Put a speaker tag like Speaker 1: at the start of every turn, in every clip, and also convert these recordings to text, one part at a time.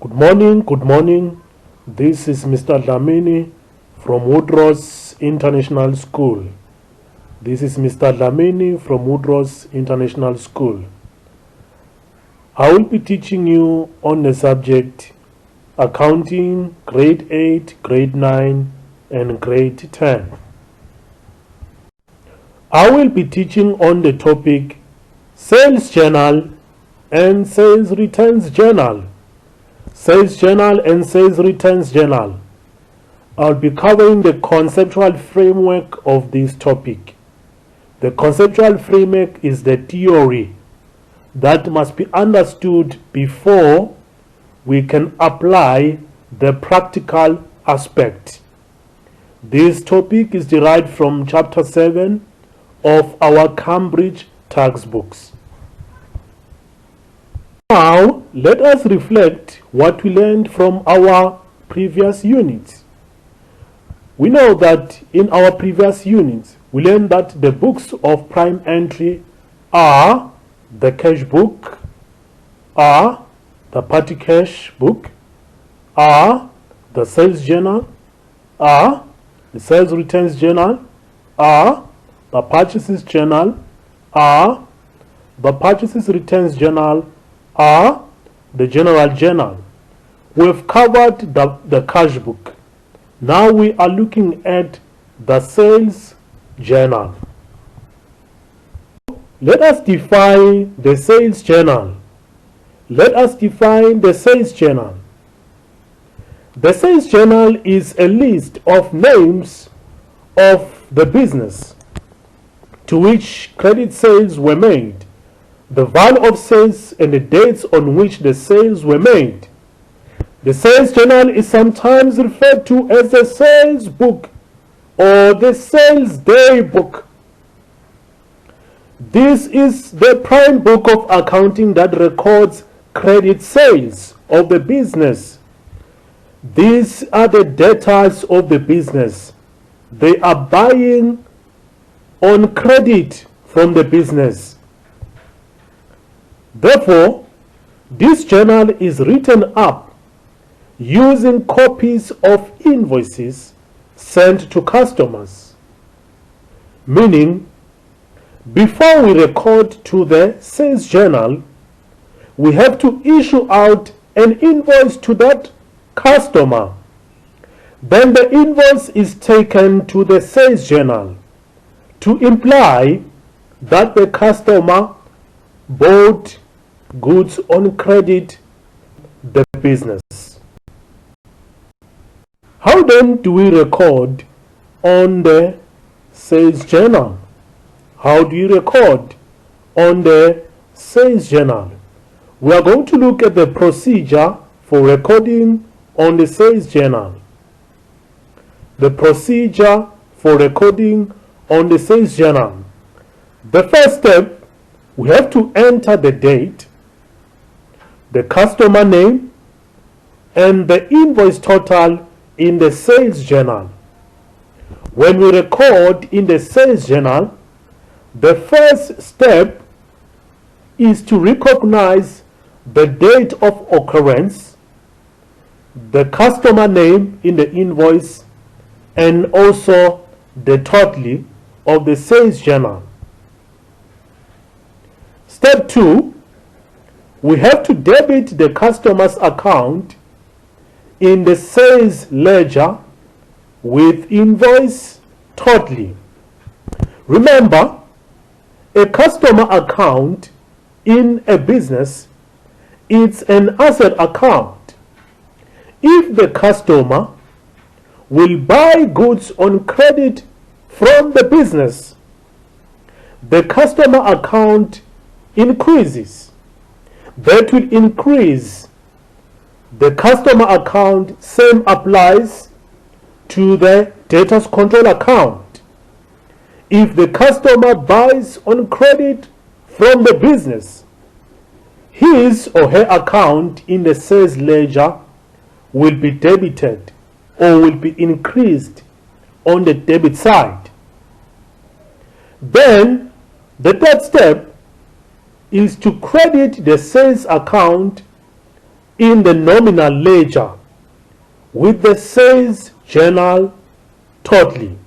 Speaker 1: Good morning, good morning. This is Mr. Dlamini from Woodrose International School. This is Mr. Dlamini from Woodrose International School. I will be teaching you on the subject Accounting, Grade 8, Grade 9, and Grade 10. I will be teaching on the topic Sales Journal and Sales Returns Journal. Sales Journal and Sales Returns Journal. I'll be covering the conceptual framework of this topic. The conceptual framework is the theory that must be understood before we can apply the practical aspect. This topic is derived from Chapter 7 of our Cambridge textbooks. Now, let us reflect what we learned from our previous units. We know that in our previous units, we learned that the books of prime entry are the cash book, are the petty cash book, are the sales journal, are the sales returns journal, are the purchases journal, are the purchases returns journal, are the general journal. We've covered the cash book. Now we are looking at the sales journal. Let us define the sales journal. Let us define the sales journal. The sales journal is a list of names of the business to which credit sales were made, the value of sales, and the dates on which the sales were made. The sales journal is sometimes referred to as the sales book or the sales day book. This is the prime book of accounting that records credit sales of the business. These are the debtors of the business. They are buying on credit from the business. Therefore, this journal is written up using copies of invoices sent to customers. Meaning, before we record to the sales journal, we have to issue out an invoice to that customer. Then the invoice is taken to the sales journal to imply that the customer bought goods on credit the business. How then do we record on the sales journal? How do you record on the sales journal? We are going to look at the procedure for recording on the sales journal. The procedure for recording on the sales journal. The first step, we have to enter the date, the customer name, and the invoice total in the sales journal. When we record in the sales journal, the first step is to recognize the date of occurrence, the customer name in the invoice, and also the total of the sales journal. Step 2, we have to debit the customer's account in the sales ledger with invoice total. Remember, a customer account in a business is an asset account. If the customer will buy goods on credit from the business, the customer account increases. That will increase the customer account. Same applies to the debtors control account. If the customer buys on credit from the business, his or her account in the sales ledger will be debited or will be increased on the debit side. Then the third step is to credit the sales account in the nominal ledger with the sales journal totally.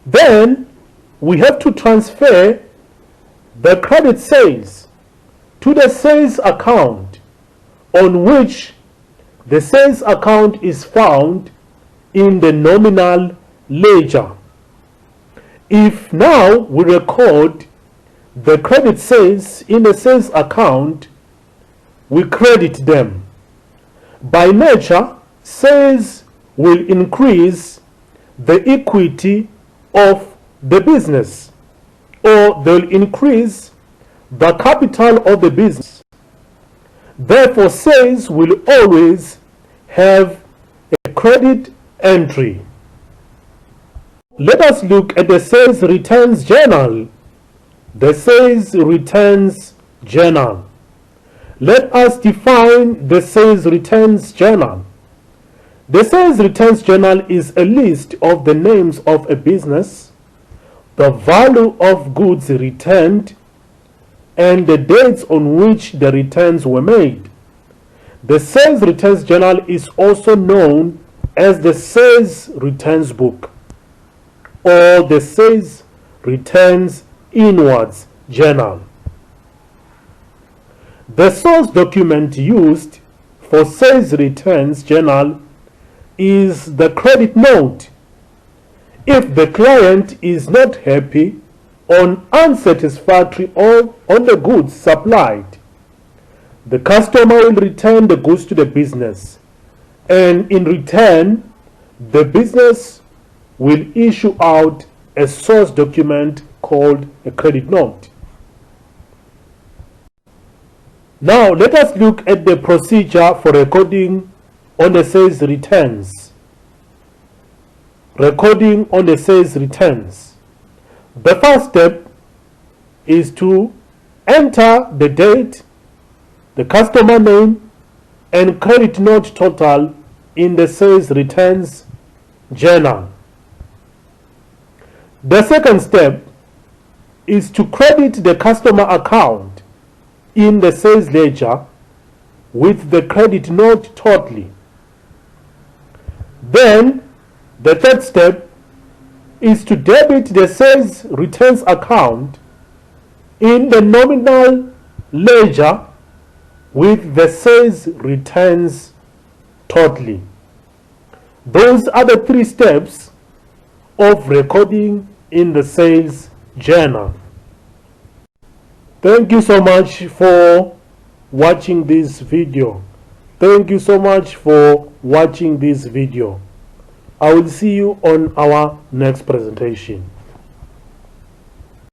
Speaker 1: Then we have to transfer the credit sales to the sales account on which the sales account is found in the nominal ledger. If now we record the credit sales in the sales account, we credit them. By nature, sales will increase the equity of the business, or they'll increase the capital of the business. Therefore, sales will always have a credit entry. Let us look at the sales returns journal. The sales returns journal. Let us define the sales returns journal. The sales returns journal is a list of the names of a business, the value of goods returned, and the dates on which the returns were made. The sales returns journal is also known as the sales returns book or the sales returns inwards journal. The source document used for sales returns journal is the credit note. If the client is not happy or unsatisfactory on the goods supplied, the customer will return the goods to the business, and in return, the business will issue out a source document called a credit note. Now let us look at the procedure for recording on the sales returns. Recording on the sales returns. The first step is to enter the date, the customer name, and credit note total in the sales returns journal. The second step is to credit the customer account in the sales ledger with the credit note totally. Then the third step is to debit the sales returns account in the nominal ledger with the sales returns totally. Those are the three steps of recording in the sales journal. Thank you so much for watching this video. Thank you so much for watching this video. I will see you on our next presentation.